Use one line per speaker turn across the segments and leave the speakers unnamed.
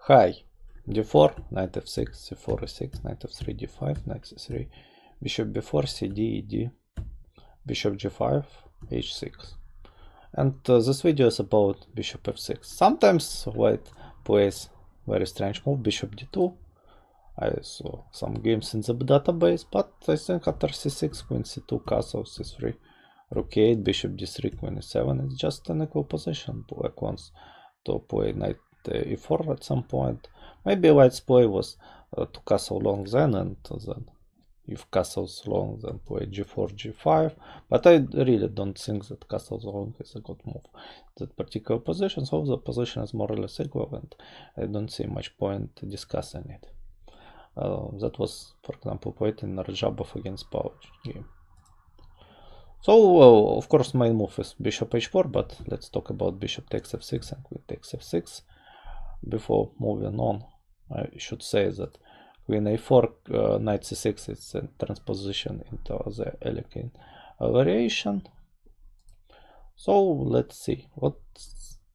High d4, knight f6, c4 e6, knight f3 d5, knight c3, bishop b4, cd, ed, bishop g5, h6. And this video is about bishop f6. Sometimes white plays very strange move, bishop d2. I saw some games in the database, but I think after c6, queen c2, castle c3, rook e8, bishop d3, queen e7 is just an equal position. Black wants to play knight e4 at some point. Maybe white's play was to castle long then, and then if castle's long, then play g4, g5. But I really don't think that castle's long is a good move. That particular position, so the position is more or less equivalent. I don't see much point discussing it. That was, for example, played in Radjabov against Palac game. So, of course, main move is bishop h4, but let's talk about bishop takes f6 and queen takes f6. Before moving on, I should say that queen a4, knight c6 is a transposition into the Elegant variation. So let's see what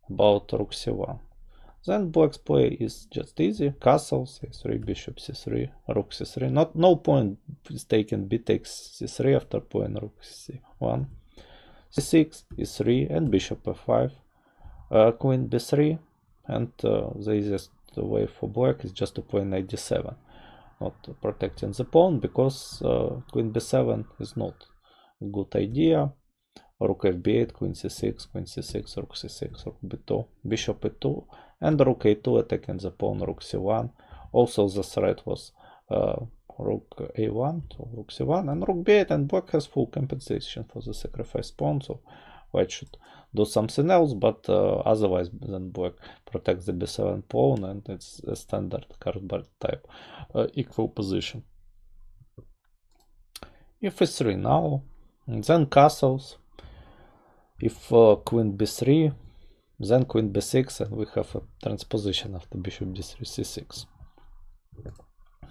about rook c1. Then black's play is just easy: castle c3, bishop c3, rook c3. No point is taken b takes c3 after playing rook c1, c6, e3, and bishop f5, queen b3, and the easiest way for black is just to play knight d7, not protecting the pawn, because queen b7 is not a good idea. Rook fb8, queen c6, queen c6, rook c6, rook b2, bishop e2, and rook a2 attacking the pawn, rook c1. Also the threat was rook a1, so rook c1, and rook b8, and black has full compensation for the sacrificed pawn, so white should do something else, but otherwise then black protects the b7 pawn, and it's a standard card type equal position. If e3 now, and then castles. If queen b3, then queen b6, and we have a transposition after bishop d3, c6.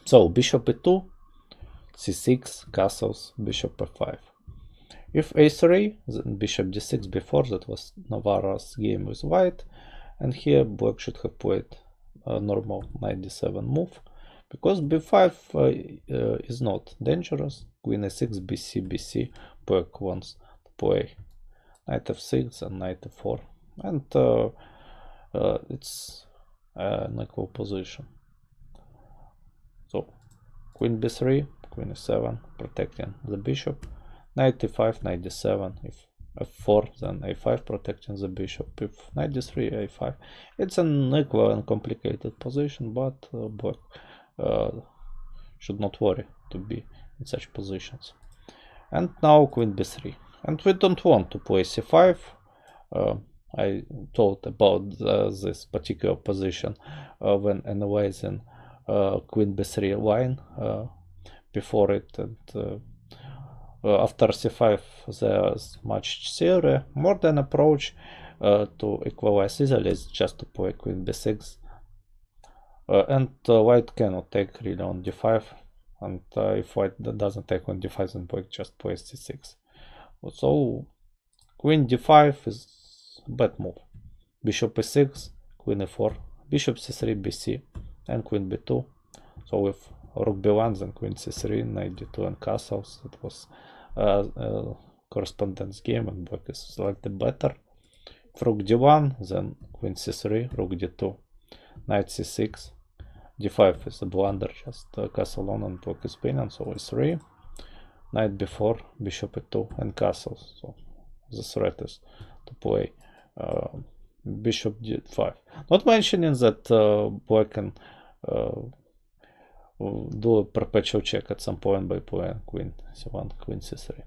So bishop e2, c6, castles, bishop f5. If a3, then bishop d6 before. That was Navara's game with white, and here black should have played a normal knight d7 move, because b5 is not dangerous. Queen a6, bc, bc. Black wants to play knight f6 and knight f4, and it's an equal position. So queen b3, queen e7, protecting the bishop, knight e5, knight d7. If f4, then a5, protecting the bishop. If knight d3, a5. It's an equal and complicated position, but black should not worry to be in such positions. And now queen b3. And we don't want to play c5. I thought about this particular position when analyzing queen b3 line before it, and after c5 there's much theory. Modern approach to equalize easily is just to play queen b6, and white cannot take really on d5, and if white doesn't take on d5, then black just plays c6. So queen d5 is a bad move. Bishop e6, queen e4, bishop c3, bc, and queen b2. So with rook b1, then queen c3, knight d2, and castles. It was a correspondence game, and black is slightly better. If rook d1, then queen c3, rook d2, knight c6, d5 is a blunder, just castle on, and black is winning. So e3, knight b4, bishop e2, and castles. So the threat is to play bishop d5. Not mentioning that black can do a perpetual check at some point by playing queen c1, queen c3.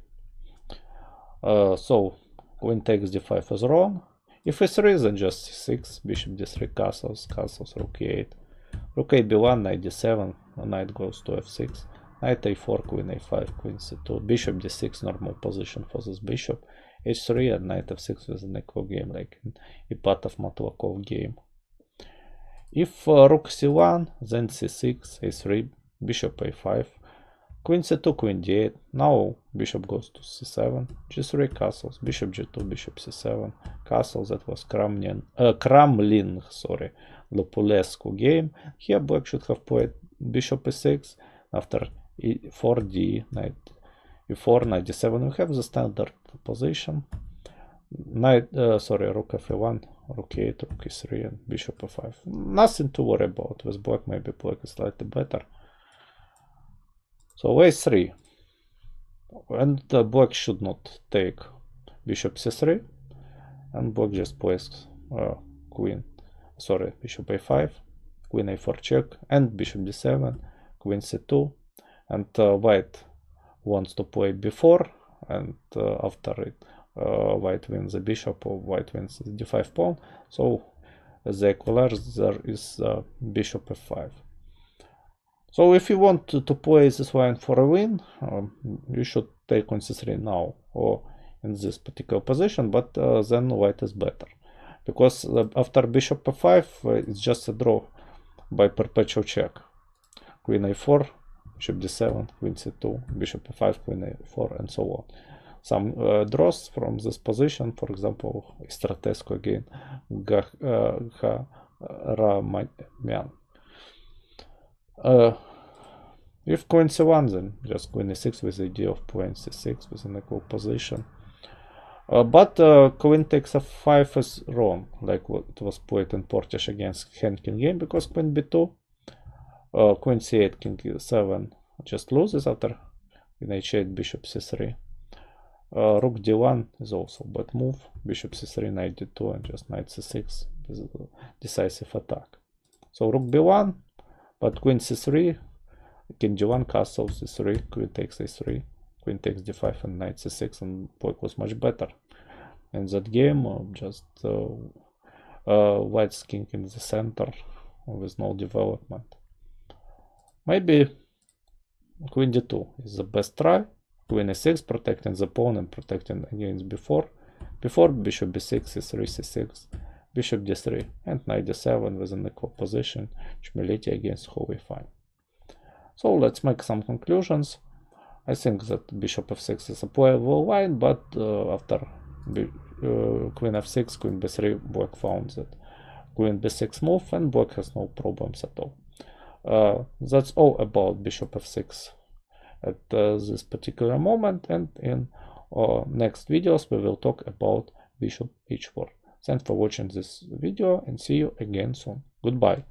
So queen takes d5 is wrong. If e3, then just c6, bishop d3, castles, rook e8, rook a b1, knight d7, knight goes to f6, knight a4, queen a5, queen c2, bishop d6, normal position for this bishop, h3, and knight f6 is an equal game, like in Ipatov Matlakov game. If rook c1, then c6, a3, bishop a5, queen c2, queen d8. Now bishop goes to c7, g3 castles, bishop g2, bishop c7 castles. That was Kramlin, sorry, Lopulescu game. Here black should have played bishop e6 after e4d, knight e4, knight d7. We have the standard position. Rook f1, rook e8, rook e3, and bishop e5. Nothing to worry about with black. Maybe black is slightly better. So a3, and black should not take bishop c3, and black just plays bishop a5, queen a4 check, and bishop d7, queen c2, and white wants to play b4, and after it white wins the bishop, or white wins the d5 pawn. So the equalizer is bishop f5. So if you want to play this line for a win, you should take on c3 now, or in this particular position, but then white is better. Because after bishop f5, it's just a draw by perpetual check. Queen a4, bishop d7, queen c2, bishop f5, queen a4, and so on. Some draws from this position, for example, Stratescu again, Garamyan. If queen c1, then just queen e6 with the idea of playing c6 with an equal position. But queen takes f5 is wrong, like what it was played in Portish against Henkin game, because queen b2, queen c8, king e7 just loses after queen h8, bishop c3. Rook d1 is also a bad move, bishop c3, knight d2, and just knight c6 is a decisive attack. So rook b1, but queen c3, king d1, castle c3, queen takes a3, queen takes d5, and knight c6, and black was much better in that game. Just white's king in the center with no development. Maybe queen d2 is the best try. Queen e6, protecting the pawn and protecting against b4. Before bishop b6, c3, c6, bishop d3, and knight d7 with an equal position, humility against wholly fine. So let's make some conclusions. I think that bishop f6 is a playable line, but after queen f6, queen b3, black found that queen b6 move, and black has no problems at all. That's all about bishop f6 at this particular moment, and in next videos we will talk about bishop h4. Thanks for watching this video, and see you again soon. Goodbye.